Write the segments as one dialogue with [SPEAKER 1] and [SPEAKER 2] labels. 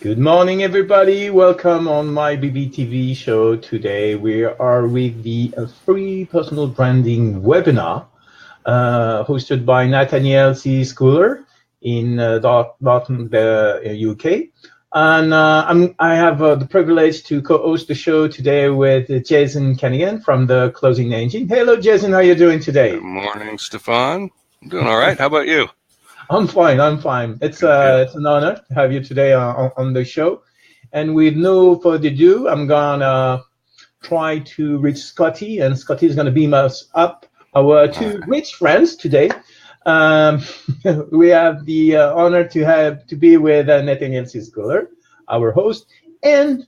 [SPEAKER 1] Good morning, everybody. Welcome on my BBTV show. Today we are with the free personal branding webinar hosted by Nathaniel Schooler in Dortmund, UK. And I have the privilege to co-host the show today with Jason Kanigan from the Closing Engine. Hello, Jason. How are you doing today?
[SPEAKER 2] Good morning, Stefan. I'm doing all right. How about you?
[SPEAKER 1] I'm fine. It's an honor to have you today on the show. And with no further ado, I'm gonna try to reach Scotty, and Scotty is gonna beam us up our two rich friends today. We have the honor to be with Nathaniel Schooler, our host, and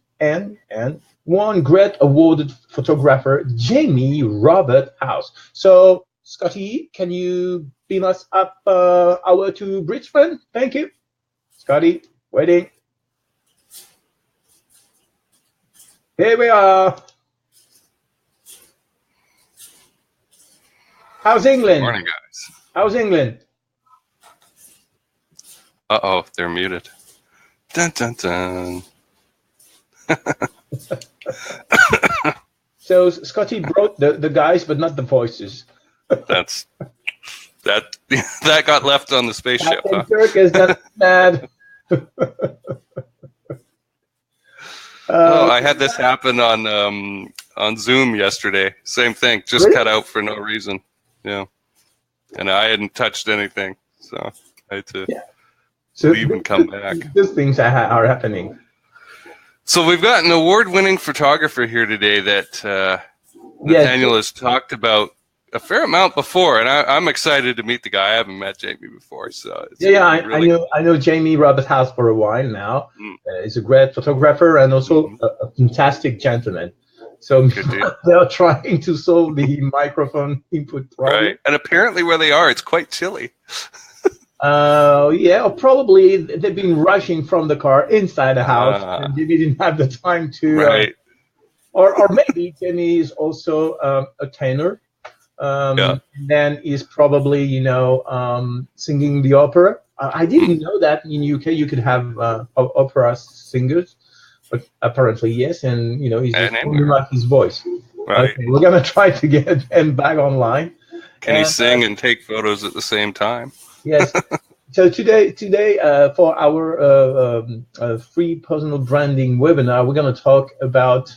[SPEAKER 1] one great awarded photographer, Jamie Robert House. So, Scotty, can you beam us up our two rich friends? Thank you. Scotty, waiting. Here we are. How's England?
[SPEAKER 2] Morning, guys.
[SPEAKER 1] How's England?
[SPEAKER 2] Uh-oh, they're muted. Dun, dun, dun.
[SPEAKER 1] So Scotty brought the guys, but not the voices.
[SPEAKER 2] that got left on the spaceship.
[SPEAKER 1] Dirk is just mad.
[SPEAKER 2] I had this happen on Zoom yesterday. Same thing, just
[SPEAKER 1] really?
[SPEAKER 2] Cut out for no reason. Yeah, and I hadn't touched anything, so I had to leave and come back.
[SPEAKER 1] These things are happening.
[SPEAKER 2] So we've got an award-winning photographer here today that Nathaniel has talked about a fair amount before, and I'm excited to meet the guy. I haven't met Jamie before, so
[SPEAKER 1] I know Jamie Robert House for a while now. He's a great photographer and also a fantastic gentleman. So they are trying to solve the microphone input problem.
[SPEAKER 2] Right, and apparently where they are, it's quite chilly.
[SPEAKER 1] Or probably they've been rushing from the car inside the house, and they didn't have the time to.
[SPEAKER 2] Right.
[SPEAKER 1] Or maybe Jamie is also a tenor. Then is probably singing the opera. I didn't know that in UK you could have opera singers, but apparently yes, and he's just only like his voice.
[SPEAKER 2] Right.
[SPEAKER 1] Okay, we're gonna try to get him back online.
[SPEAKER 2] Can he sing and take photos at the same time?
[SPEAKER 1] Yes. So today for our free personal branding webinar, we're gonna talk about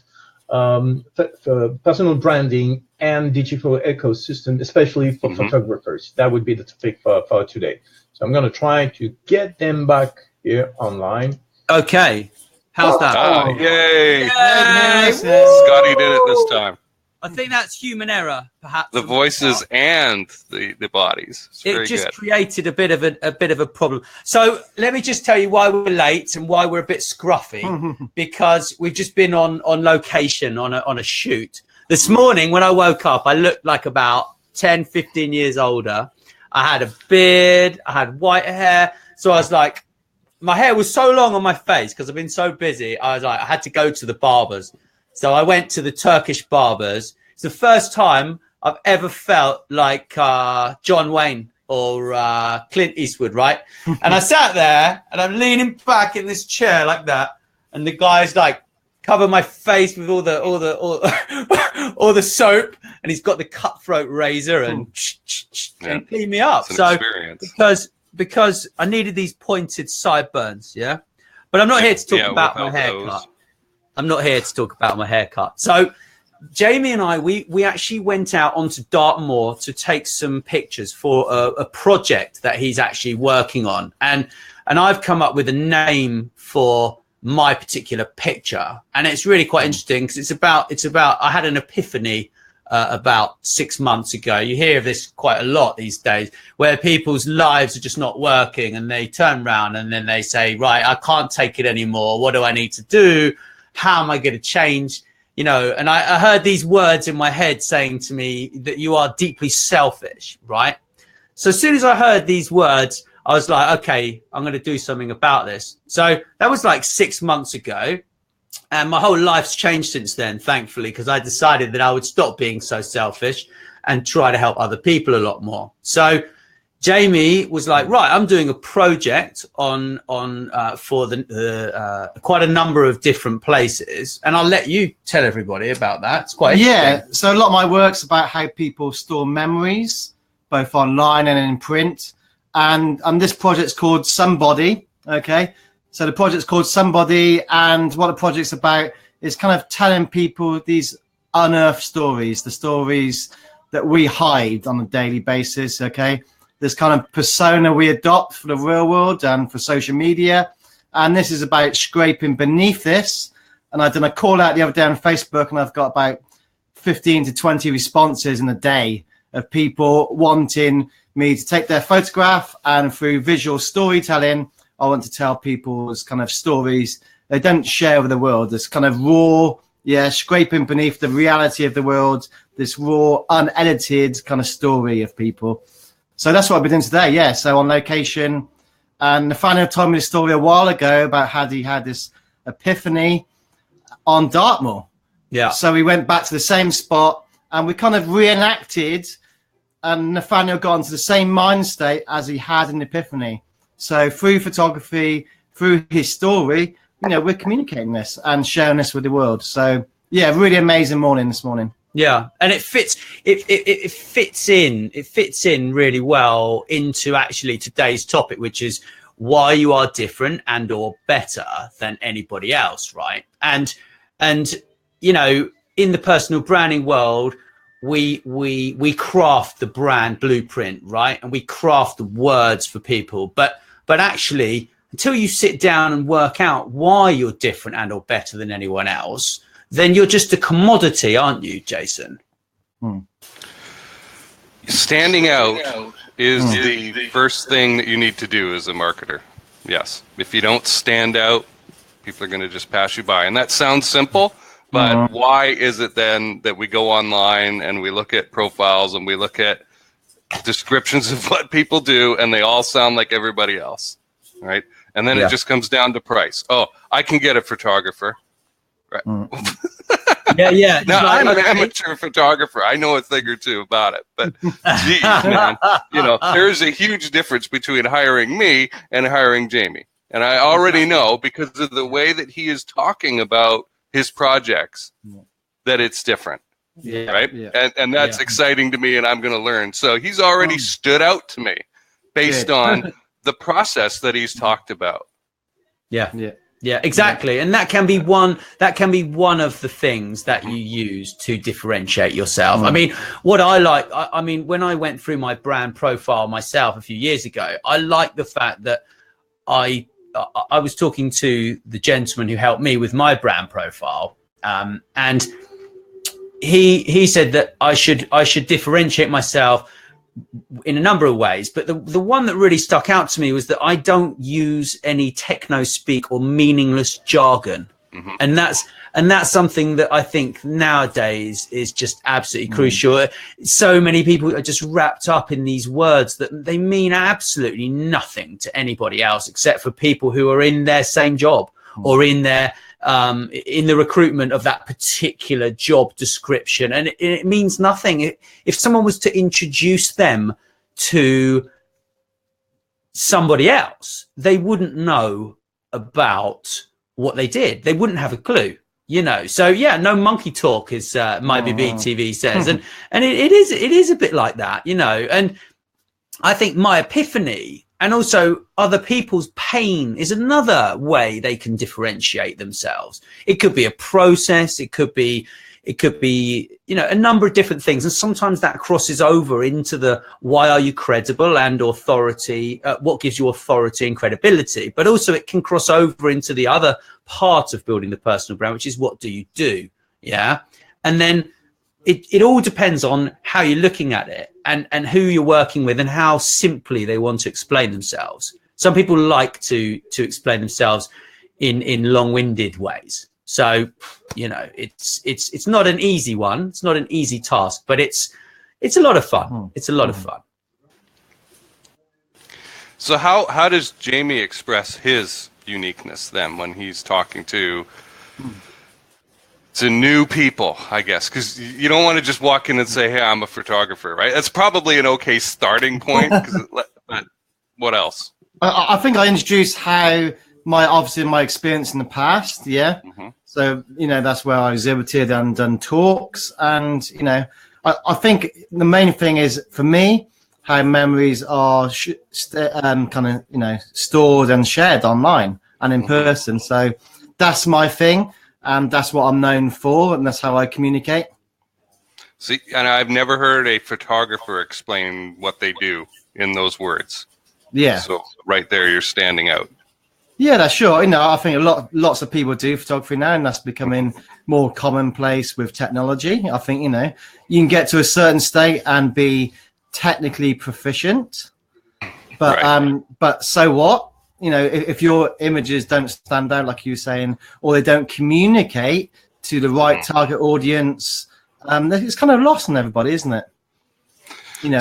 [SPEAKER 1] personal branding and digital ecosystem, especially for photographers. That would be the topic for today. So I'm going to try to get them back here online.
[SPEAKER 3] Okay. How's that?
[SPEAKER 2] Yay! Scotty did it this time.
[SPEAKER 3] I think that's human error, perhaps.
[SPEAKER 2] The voices and the bodies.
[SPEAKER 3] It just created a bit of a problem. So let me just tell you why we're late and why we're a bit scruffy, because we've just been on location on a shoot. This morning when I woke up, I looked like about 10, 15 years older. I had a beard, I had white hair. So I was like, my hair was so long on my face because I've been so busy. I was like, I had to go to the barbers. So I went to the Turkish barbers. It's the first time I've ever felt like John Wayne or Clint Eastwood, right? And I sat there and I'm leaning back in this chair like that. And the guy's like, cover my face with all the soap, and he's got the cutthroat razor and clean me up. So because I needed these pointed sideburns, but I'm not here to talk about my haircut. I'm not here to talk about my haircut. So Jamie and I, we actually went out onto Dartmoor to take some pictures for a project that he's actually working on, and I've come up with a name for my particular picture, and it's really quite interesting because it's about I had an epiphany about 6 months ago. You hear of this quite a lot these days, where people's lives are just not working and they turn around and then they say, right, I can't take it anymore. What do I need to do? How am I going to change? And I heard these words in my head saying to me that you are deeply selfish, right? So as soon as I heard these words, I was like, okay, I'm going to do something about this. So that was like 6 months ago. And my whole life's changed since then, thankfully, because I decided that I would stop being so selfish and try to help other people a lot more. So Jamie was like, right, I'm doing a project on for quite a number of different places, and I'll let you tell everybody about that. It's quite interesting.
[SPEAKER 4] So a lot of my work's about how people store memories, both online and in print. And this project's called Somebody. Okay, so the project's called Somebody, and what the project's about is kind of telling people these unearthed stories, the stories that we hide on a daily basis. Okay. This kind of persona we adopt for the real world and for social media. And this is about scraping beneath this. And I've done a call out the other day on Facebook, and I've got about 15 to 20 responses in a day of people wanting me to take their photograph, and through visual storytelling, I want to tell people's kind of stories they don't share with the world. This kind of raw, scraping beneath the reality of the world, this raw, unedited kind of story of people. So that's what I've been doing today, So on location. And Nathaniel told me the story a while ago about how he had this epiphany on Dartmoor.
[SPEAKER 3] Yeah.
[SPEAKER 4] So we went back to the same spot, and we kind of reenacted, and Nathaniel got into the same mind state as he had an epiphany. So through photography, through his story, we're communicating this and sharing this with the world. So, really amazing morning this morning.
[SPEAKER 3] Yeah, and it fits in really well into actually today's topic, which is why you are different and or better than anybody else, right? And in the personal branding world, we craft the brand blueprint, right? And we craft the words for people, but actually, until you sit down and work out why you're different and or better than anyone else, then you're just a commodity, aren't you, Jason?
[SPEAKER 2] Standing out is the first thing that you need to do as a marketer. Yes. If you don't stand out, people are going to just pass you by. And that sounds simple, but why is it then that we go online and we look at profiles and we look at descriptions of what people do, and they all sound like everybody else, right? And then it just comes down to price. Oh, I can get a photographer. Right.
[SPEAKER 3] Yeah.
[SPEAKER 2] Now, I'm an amateur photographer. I know a thing or two about it, but geez, man, there's a huge difference between hiring me and hiring Jamie. And I already know, because of the way that he is talking about his projects, that it's different.
[SPEAKER 3] Yeah.
[SPEAKER 2] Right. Yeah. And that's exciting to me, and I'm going to learn. So he's already stood out to me based on the process that he's talked about.
[SPEAKER 3] Yeah, exactly. And that can be one of the things that you use to differentiate yourself. I mean, what I like, I mean, when I went through my brand profile myself a few years ago, I like the fact that I was talking to the gentleman who helped me with my brand profile. And he said that I should differentiate myself in a number of ways, but the one that really stuck out to me was that I don't use any techno speak or meaningless jargon. And that's something that I think nowadays is just absolutely crucial. So many people are just wrapped up in these words that they mean absolutely nothing to anybody else except for people who are in their same job or in their in the recruitment of that particular job description, and it means nothing. If someone was to introduce them to somebody else, they wouldn't know about what they did. They wouldn't have a clue, So no monkey talk, as my BB says, and it is a bit like that, And I think my epiphany, and also other people's pain, is another way they can differentiate themselves. It could be a process. It could be, a number of different things. And sometimes that crosses over into the, why are you credible and authority? What gives you authority and credibility? But also it can cross over into the other part of building the personal brand, which is, what do you do? Yeah. And then it all depends on how you're looking at it and who you're working with and how simply they want to explain themselves. Some people like to explain themselves in long-winded ways. So, it's not an easy one. It's not an easy task, but it's a lot of fun. It's a lot of fun.
[SPEAKER 2] So how does Jamie express his uniqueness then when he's talking to new people, I guess, because you don't want to just walk in and say, hey, I'm a photographer, right? That's probably an okay starting point, because what else?
[SPEAKER 4] I think I introduced how my experience in the past. Yeah. Mm-hmm. So, that's where I exhibited and done talks. And, I think the main thing is for me, how memories are stored and shared online and in person. So that's my thing. And that's what I'm known for. And that's how I communicate.
[SPEAKER 2] See, and I've never heard a photographer explain what they do in those words.
[SPEAKER 4] Yeah.
[SPEAKER 2] So right there, you're standing out.
[SPEAKER 4] Yeah, that's sure. I think lots of people do photography now, and that's becoming more commonplace with technology. I think, you can get to a certain state and be technically proficient, but so what? If your images don't stand out, like you were saying, or they don't communicate to the right target audience, it's kind of lost on everybody, isn't it?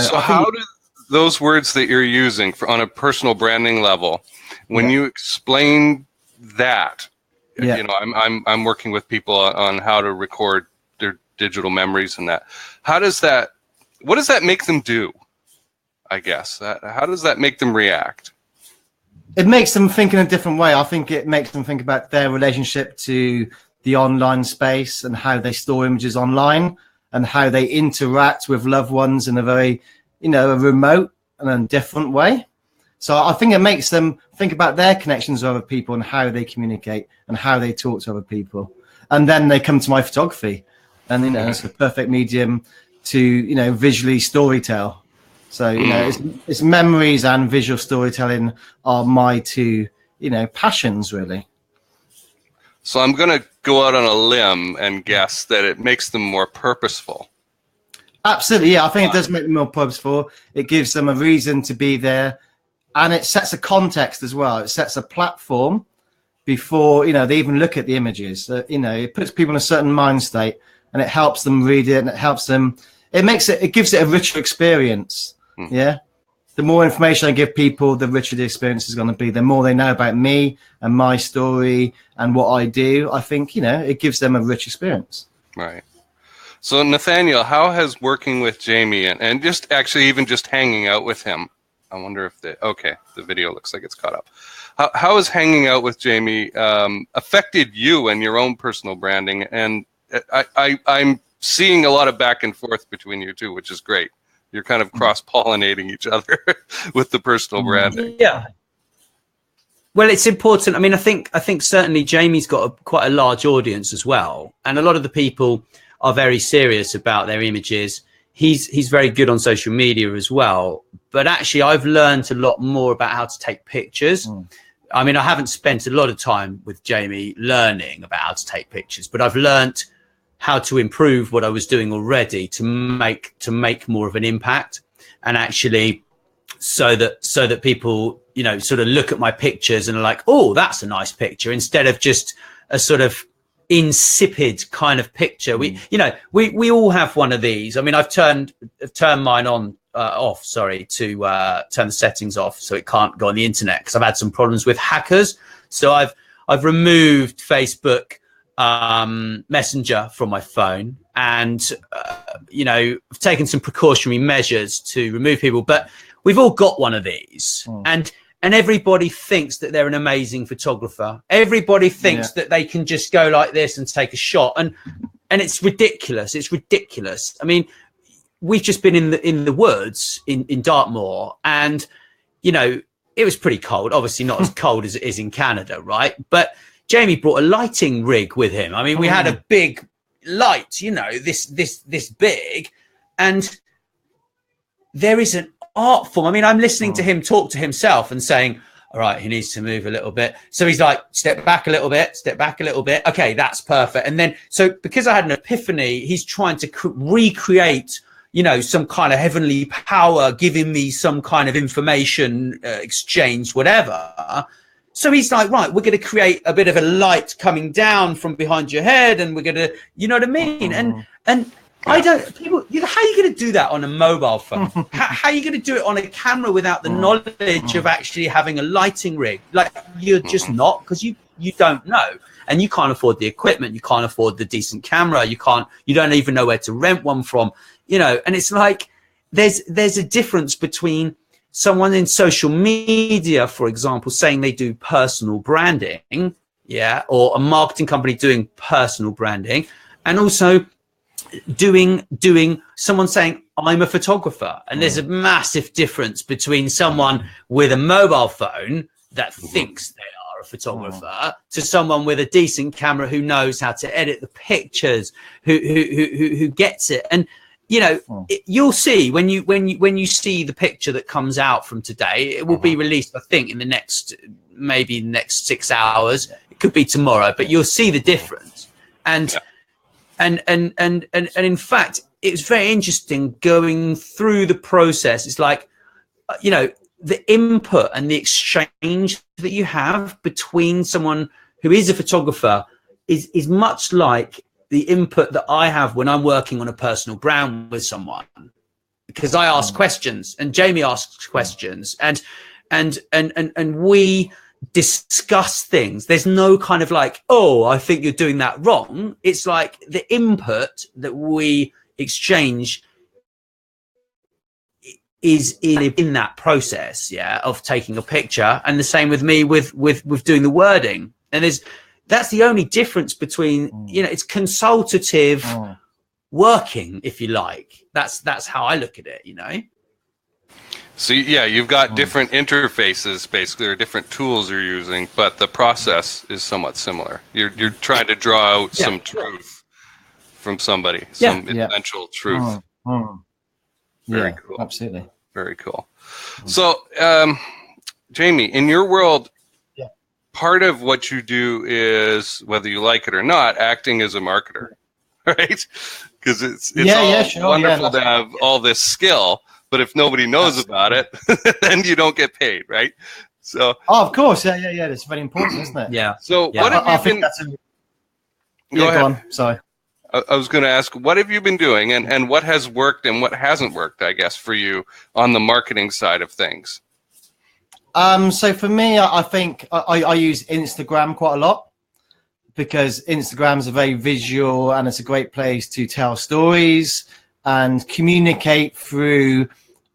[SPEAKER 2] So how do those words that you're using on a personal branding level, when you explain that, I'm working with people on how to record their digital memories and that. What does that make them do? I guess how does that make them react?
[SPEAKER 4] It makes them think in a different way. I think it makes them think about their relationship to the online space and how they store images online and how they interact with loved ones in a very, a remote and a different way. So I think it makes them think about their connections with other people and how they communicate and how they talk to other people. And then they come to my photography, and it's a perfect medium to visually storytell. So it's memories and visual storytelling are my two passions, really.
[SPEAKER 2] So I'm going to go out on a limb and guess that it makes them more purposeful.
[SPEAKER 4] Absolutely, yeah. I think it does make them more purposeful. It gives them a reason to be there. And it sets a context as well. It sets a platform before, they even look at the images. It puts people in a certain mind state, and it helps them read it, and it helps them. It gives it a richer experience. Yeah. The more information I give people, the richer the experience is going to be. The more they know about me and my story and what I do, I think, it gives them a rich experience.
[SPEAKER 2] Right. So, Nathaniel, how has working with Jamie and just actually even just hanging out with him, I wonder if the video looks like it's caught up. How has hanging out with Jamie affected you and your own personal branding? And I'm seeing a lot of back and forth between you two, which is great. You're kind of cross-pollinating each other with the personal branding.
[SPEAKER 3] Yeah. Well, it's important. I mean, I think certainly Jamie's got quite a large audience as well, and a lot of the people are very serious about their images. He's very good on social media as well. But actually, I've learned a lot more about how to take pictures. I mean, I haven't spent a lot of time with Jamie learning about how to take pictures, but I've learned how to improve what I was doing already to make more of an impact, and actually so that people, sort of look at my pictures and are like, oh, that's a nice picture, instead of just a sort of insipid kind of picture. We all have one of these. I mean, I've turned mine off, to turn the settings off so it can't go on the internet, because I've had some problems with hackers. So I've removed Facebook Messenger from my phone, and I've taken some precautionary measures to remove people. But we've all got one of these, and everybody thinks that they're an amazing photographer. Everybody thinks that they can just go like this and take a shot, and it's ridiculous. It's ridiculous. I mean, we've just been in the woods in Dartmoor, and it was pretty cold. Obviously, not as cold as it is in Canada, right? But Jamie brought a lighting rig with him. I mean, we had a big light, this big, and there is an art form. I mean, I'm listening to him talk to himself and saying, all right, he needs to move a little bit. So he's like, step back a little bit. Okay, that's perfect. And then, so because I had an epiphany, he's trying to recreate, some kind of heavenly power, giving me some kind of information exchange, whatever. So he's like, right, we're going to create a bit of a light coming down from behind your head, and we're going to, you know what I mean? And I don't, people, how are you going to do that on a mobile phone? How are you going to do it on a camera without the knowledge of actually having a lighting rig? Like, you're just not, because you don't know, and you can't afford the equipment. You can't afford the decent camera. You don't even know where to rent one from, and it's like, there's a difference between someone in social media, for example, saying they do personal branding, yeah, or a marketing company doing personal branding, and also doing someone saying I'm a photographer. And there's a massive difference between someone with a mobile phone that thinks they are a photographer to someone with a decent camera who knows how to edit the pictures, who gets it. And you know, you'll see when you see the picture that comes out from today, it will be released, I think, in the next 6 hours. It could be tomorrow, but you'll see the difference. And in fact, it's very interesting going through the process. It's like, you know, the input and the exchange that you have between someone who is a photographer is much like the input that I have when I'm working on a personal brand with someone, because I ask questions and Jamie asks questions and we discuss things. There's no kind of like, oh, I think you're doing that wrong. It's like the input that we exchange is in that process, yeah, of taking a picture. And the same with me with doing the wording. And that's the only difference between, you know, it's consultative working, if you like. That's how I look at it, you know.
[SPEAKER 2] So yeah, you've got different interfaces basically, or different tools you're using, but the process is somewhat similar. You're trying to draw out some truth from somebody, some essential truth. Very cool.
[SPEAKER 4] Absolutely.
[SPEAKER 2] Very cool. So, Jamie, in your world, part of what you do is, whether you like it or not, acting as a marketer, right? Because it's wonderful to have all this skill, but if nobody knows about it, then you don't get paid, right? So,
[SPEAKER 4] of course, it's very important, isn't it?
[SPEAKER 3] Yeah.
[SPEAKER 2] So, what have you been?
[SPEAKER 4] Go on. Sorry.
[SPEAKER 2] I was going to ask, what have you been doing, and what has worked and what hasn't worked, I guess, for you on the marketing side of things?
[SPEAKER 4] So for me, I think I use Instagram quite a lot, because Instagram is a very visual and it's a great place to tell stories and communicate through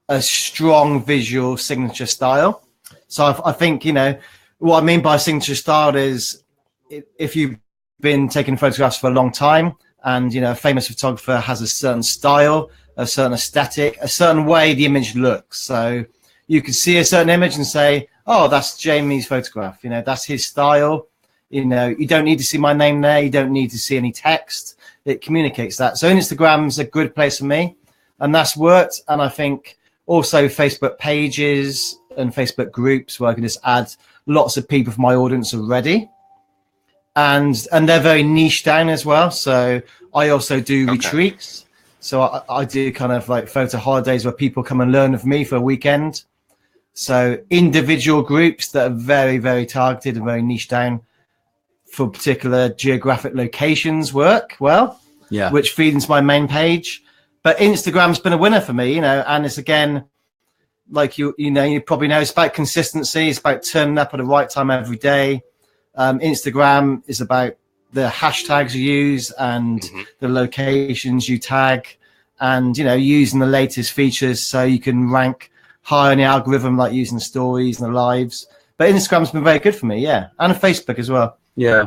[SPEAKER 4] a strong visual signature style. So I think, you know, what I mean by signature style is if you've been taking photographs for a long time and, you know, a famous photographer has a certain style, a certain aesthetic, a certain way the image looks. So you can see a certain image and say, oh, that's Jamie's photograph. You know, that's his style. You know, you don't need to see my name there. You don't need to see any text. It communicates that. So Instagram's a good place for me, and that's worked. And I think also Facebook pages and Facebook groups where I can just add lots of people from my audience already. And they're very niche down as well. So I also do retreats. So I do kind of like photo holidays where people come and learn with me for a weekend. So individual groups that are very, very targeted and very niche down for particular geographic locations work well, which feeds into my main page. But Instagram's been a winner for me, you know, and it's again, like you probably know, it's about consistency. It's about turning up at the right time every day. Instagram is about the hashtags you use and the locations you tag, and, you know, using the latest features so you can rank high on the algorithm, like using stories and the lives. But Instagram's been very good for me, and Facebook as well.
[SPEAKER 3] Yeah.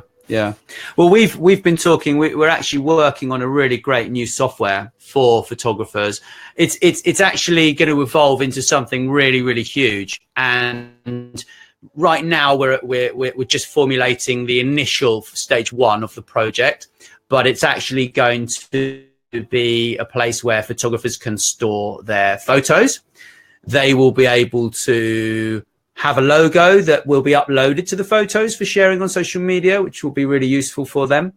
[SPEAKER 3] Well, we've been talking. We're actually working on a really great new software for photographers. It's actually going to evolve into something really, really huge. And right now we're just formulating the initial stage 1 of the project, but it's actually going to be a place where photographers can store their photos. They will be able to have a logo that will be uploaded to the photos for sharing on social media, which will be really useful for them.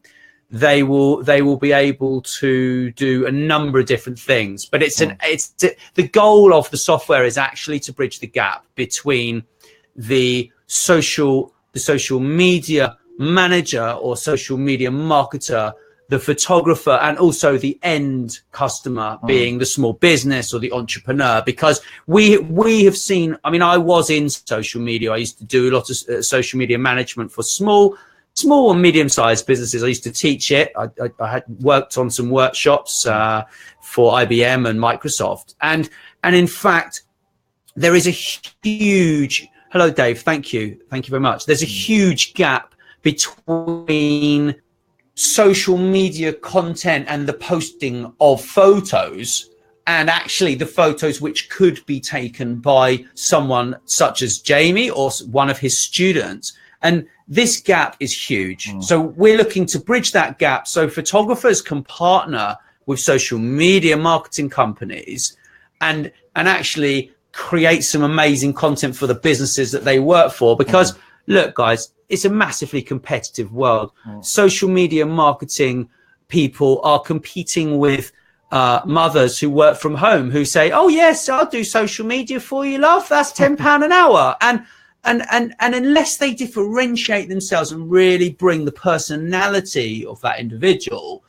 [SPEAKER 3] They will be able to do a number of different things, but the goal of the software is actually to bridge the gap between the social media manager or social media marketer, the photographer, and also the end customer being the small business or the entrepreneur. Because we have seen, I mean, I was in social media. I used to do a lot of social media management for small and medium-sized businesses. I used to teach it. I had worked on some workshops for IBM and Microsoft. And in fact, there is a huge, hello, Dave. Thank you very much. There's a huge gap between social media content and the posting of photos and actually the photos which could be taken by someone such as Jamie or one of his students. And this gap is huge. So we're looking to bridge that gap so photographers can partner with social media marketing companies and actually create some amazing content for the businesses that they work for. Because look, guys, it's a massively competitive world. Social media marketing people are competing with mothers who work from home who say, oh yes, I'll do social media for you, love. That's £10 an hour. And unless they differentiate themselves and really bring the personality of that individual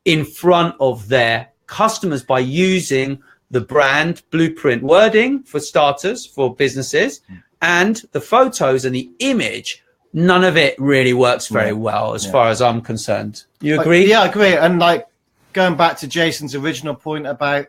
[SPEAKER 3] in front of their customers by using the brand blueprint wording for starters, for businesses, and the photos and the image, none of it really works very well as far as I'm concerned. You agree?
[SPEAKER 4] Yeah, I agree. And like going back to Jason's original point about,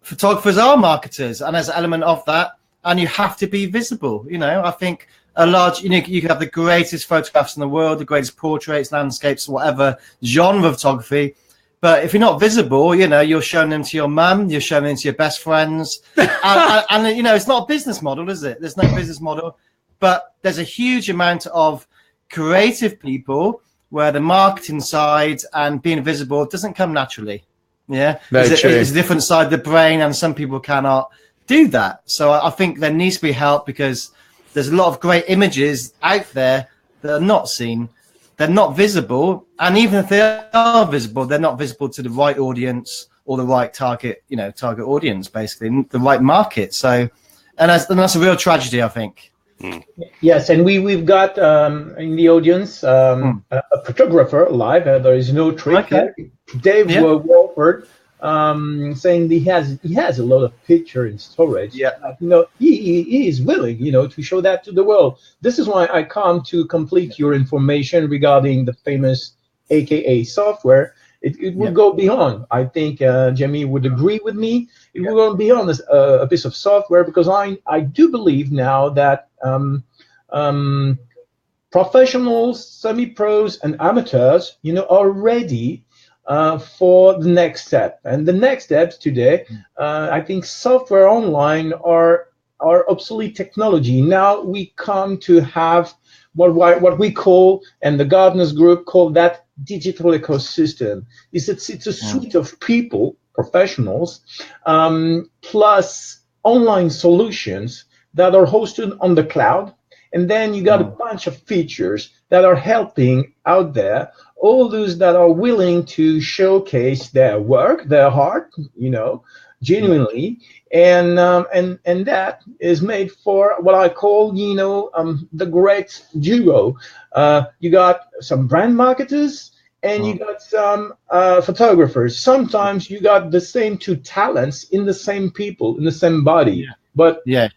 [SPEAKER 4] photographers are marketers, and there's an element of that, and you have to be visible. I think a large, you can have the greatest photographs in the world, the greatest portraits, landscapes, whatever genre of photography. But if you're not visible, you're showing them to your mum, you're showing them to your best friends. and it's not a business model, is it? There's no business model. But there's a huge amount of creative people where the marketing side and being visible doesn't come naturally. Yeah. It's a different side of the brain, and some people cannot do that. So I think there needs to be help, because there's a lot of great images out there that are not seen. They're not visible, and even if they are visible, they're not visible to the right audience or the right target audience, basically the right market. So, and that's a real tragedy, I think.
[SPEAKER 1] Yes, and we've got in the audience a photographer live. There is no trick. Okay. Dave Walford saying he has a lot of picture in storage. Yeah, he is willing, to show that to the world. This is why I come to complete your information regarding the famous AKA software. It would go beyond. I think Jamie would agree with me. It would go beyond a piece of software, because I do believe now that professionals, semi-pros, and amateurs, are ready for the next step. And the next steps today, I think software online are obsolete technology. Now we come to have what we call, and the Gardeners Group call that, digital ecosystem. It's a suite of people, professionals, plus online solutions that are hosted on the cloud. And then you got a bunch of features that are helping out there, all those that are willing to showcase their work, their heart, genuinely. And that is made for what I call, the great duo. You got some brand marketers, and you got some photographers. Sometimes you got the same two talents in the same people, in the same body. But the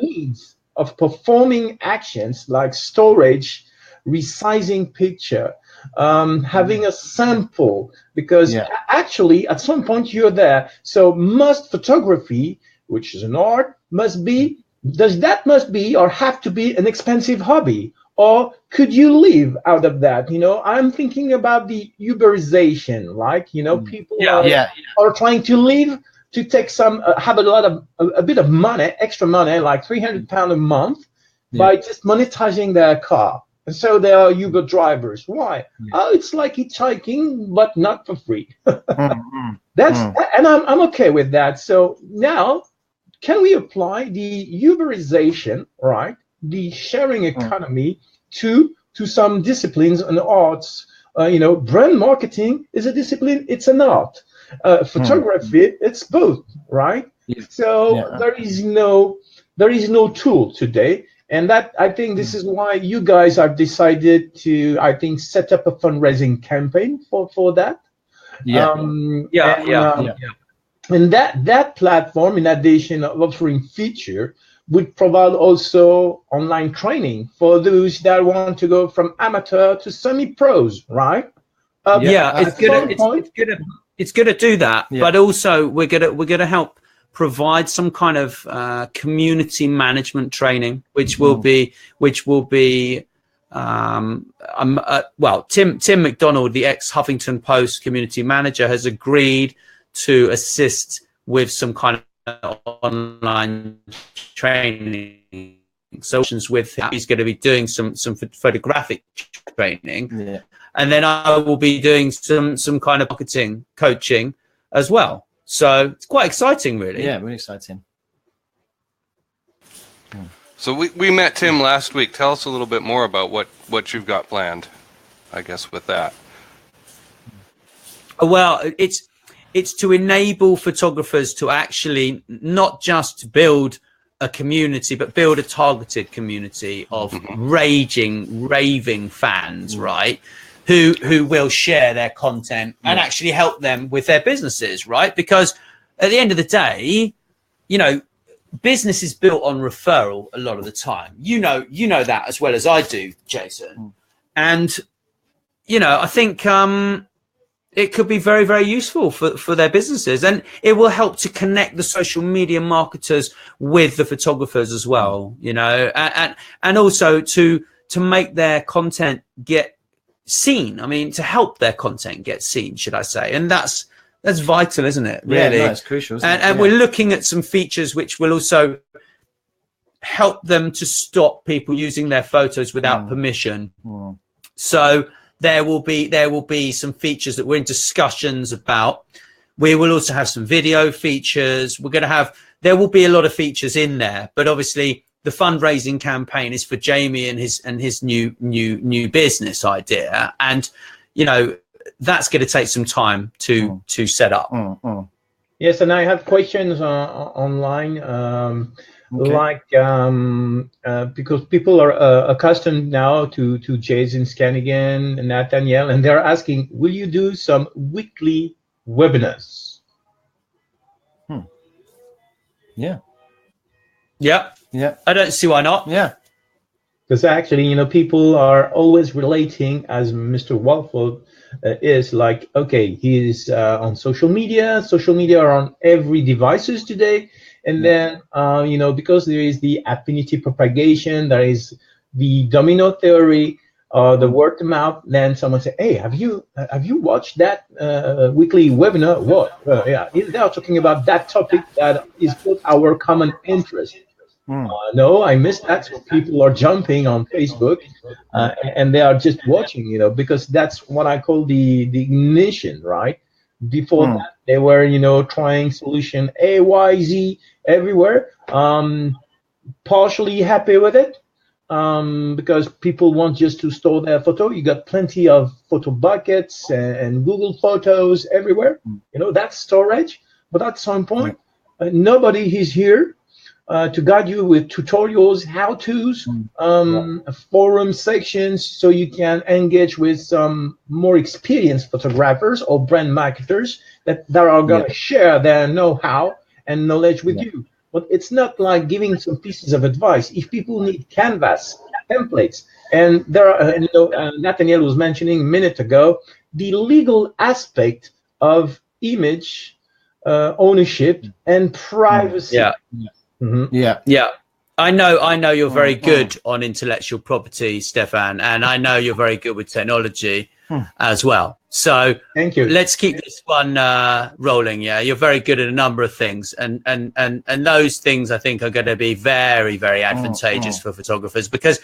[SPEAKER 1] needs of performing actions like storage, resizing picture, having a sample, because actually at some point you're there. So must photography, which is an art, must be or have to be an expensive hobby? Or could you live out of that? I'm thinking about the Uberization, like, people are trying to live, to take have a bit of money, extra money, like £300 a month, by just monetizing their car. And so they are Uber drivers. Why? It's like hitchhiking, but not for free. And I'm okay with that. So now, can we apply the Uberization, right? The sharing economy to some disciplines and arts? Brand marketing is a discipline. It's an art. Photography, it's both, right? So there is no tool today. And that, I think, this is why you guys have decided to, I think, set up a fundraising campaign for that. And that platform, in addition of offering feature, would provide also online training for those that want to go from amateur to semi-pros, right?
[SPEAKER 3] It's gonna do that, but also we're gonna help provide some kind of community management training, which will be well, Tim McDonald, the ex-Huffington Post community manager, has agreed to assist with some kind of online training sessions with him. He's going to be doing some photographic training, and then I will be doing some kind of marketing coaching as well. So it's quite exciting, really.
[SPEAKER 4] Yeah, really exciting.
[SPEAKER 2] So we met Tim last week. Tell us a little bit more about what you've got planned, I guess, with that.
[SPEAKER 3] Well, it's to enable photographers to actually not just build a community, but build a targeted community of raving fans, right? Who will share their content and actually help them with their businesses, right? Because at the end of the day, you know, business is built on referral a lot of the time. You know that as well as I do, Jason. And, you know, I think it could be very, very useful for their businesses, and it will help to connect the social media marketers with the photographers as well, you know, and also to make their content get seen. I mean, to help their content get seen, should I say? And that's vital, isn't it? Really,
[SPEAKER 4] yeah, no, it's crucial. Isn't it?
[SPEAKER 3] And we're looking at some features which will also help them to stop people using their photos without permission. So there will be some features that we're in discussions about. We will also have some video features. There will be a lot of features in there, but obviously the fundraising campaign is for Jamie and his new business idea, and you know that's going to take some time to set up.
[SPEAKER 1] Yes, and I have questions online, because people are accustomed now to Jason Kanigan and Nathaniel, and they're asking, will you do some weekly webinars?
[SPEAKER 3] Yeah. I don't see why not.
[SPEAKER 4] Yeah.
[SPEAKER 1] Because actually, you know, people are always relating, as Mr. Walford is like, okay, he's on social media. Social media are on every devices today. And then, you know, because there is the affinity propagation, there is the domino theory, the word of mouth. Then someone say, "Hey, have you watched that weekly webinar? What? Yeah, they are talking about that topic that is both our common interest." No, I missed that. So people are jumping on Facebook, and they are just watching, you know, because that's what I call the ignition, right? Before that, they were, you know, trying solution A, Y, Z everywhere. Partially happy with it, because people want just to store their photo. You got plenty of photo buckets and Google Photos everywhere. You know, that's storage. But at some point, nobody is here to guide you with tutorials, how-tos, forum sections, so you can engage with some more experienced photographers or brand marketers that are going to share their know-how and knowledge with you. But it's not like giving some pieces of advice. If people need canvas, templates, and there are, you know, Nathaniel was mentioning a minute ago, the legal aspect of image ownership and privacy.
[SPEAKER 3] Yeah. I know you're very good on intellectual property, Stefan, and I know you're very good with technology as well. So
[SPEAKER 1] thank you.
[SPEAKER 3] Let's keep this one rolling. Yeah, you're very good at a number of things, and those things I think are going to be very, very advantageous for photographers, because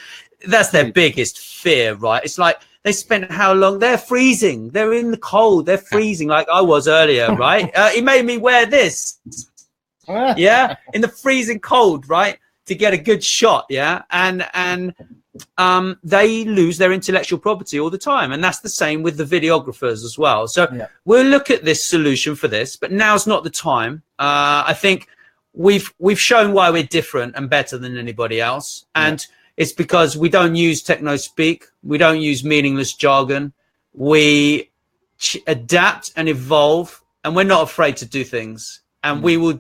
[SPEAKER 3] that's their biggest fear, right? It's like they spent how long? They're freezing. They're in the cold. They're freezing like I was earlier, right? He made me wear this. Yeah, in the freezing cold, right, to get a good shot. Yeah, and they lose their intellectual property all the time, and that's the same with the videographers as well. So we'll look at this solution for this, but now's not the time. I think we've shown why we're different and better than anybody else, and it's because we don't use techno speak, we don't use meaningless jargon, we adapt and evolve, and we're not afraid to do things. And we will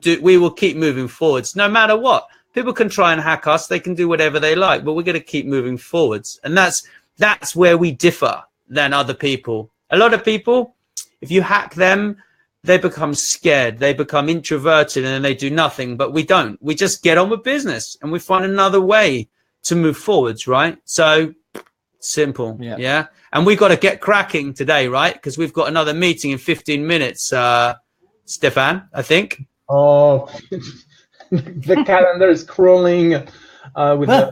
[SPEAKER 3] keep moving forwards no matter what. People can try and hack us, they can do whatever they like, but we're going to keep moving forwards. And that's where we differ than other people. A lot of people, if you hack them, they become scared, they become introverted, and then they do nothing. But we don't. We just get on with business and we find another way to move forwards, right? So simple. Yeah. And we got to get cracking today, right? Because we've got another meeting in 15 minutes, Stefan, I think.
[SPEAKER 1] Oh, the calendar is crawling with the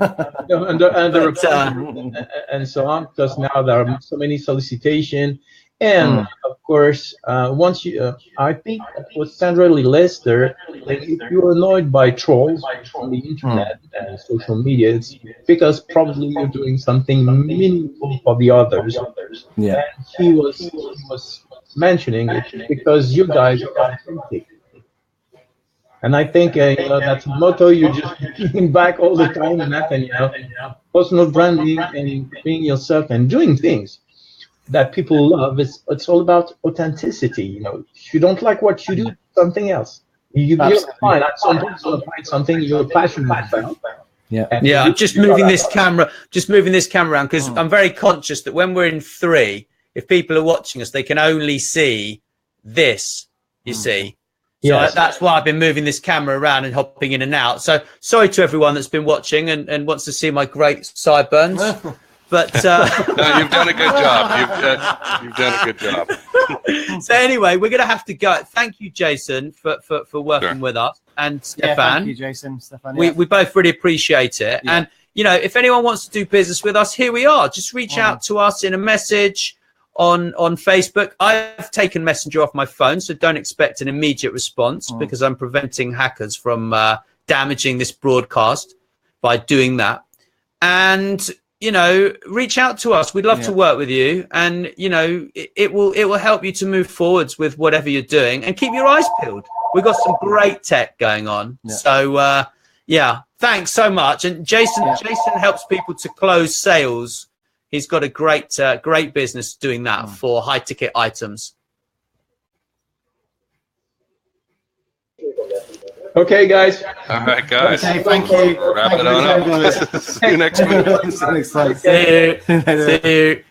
[SPEAKER 1] and so on, because now there are so many solicitations. And of course, once you, I think with Sandra Lee Lester, if you're annoyed by trolls on the internet and social media, it's because probably you're doing something meaningful for the others.
[SPEAKER 4] Yeah.
[SPEAKER 1] And he was mentioning it because you guys are authentic. And I think that's a motto you're just bringing back all the time, Nathaniel. Personal branding and being yourself and doing things that people love. It's all about authenticity. If you don't like what you do, something else. You'll find something you're passionate about.
[SPEAKER 3] Yeah. I'm just moving this camera around because I'm very conscious that when we're in 3, if people are watching us, they can only see this. You see. So that's why I've been moving this camera around and hopping in and out. So sorry to everyone that's been watching and wants to see my great sideburns. But
[SPEAKER 2] no, you've done a good job. You've done a good job.
[SPEAKER 3] So anyway, we're going to have to go. Thank you, Jason, for working with us, and Stefan.
[SPEAKER 4] Thank you, Jason. Stefan.
[SPEAKER 3] We both really appreciate it. Yeah. And if anyone wants to do business with us, here we are. Just reach out to us in a message on Facebook. I've taken Messenger off my phone, so don't expect an immediate response because I'm preventing hackers from damaging this broadcast by doing that. And reach out to us. We'd love to work with you, and it will help you to move forwards with whatever you're doing, and keep your eyes peeled. We've got some great tech going on. So thanks so much. And Jason helps people to close sales. He's got a great business doing that for high ticket items.
[SPEAKER 1] Okay, guys.
[SPEAKER 2] All right, guys.
[SPEAKER 4] Okay, thank you.
[SPEAKER 2] Wrap it on up. See you next week.
[SPEAKER 3] See you.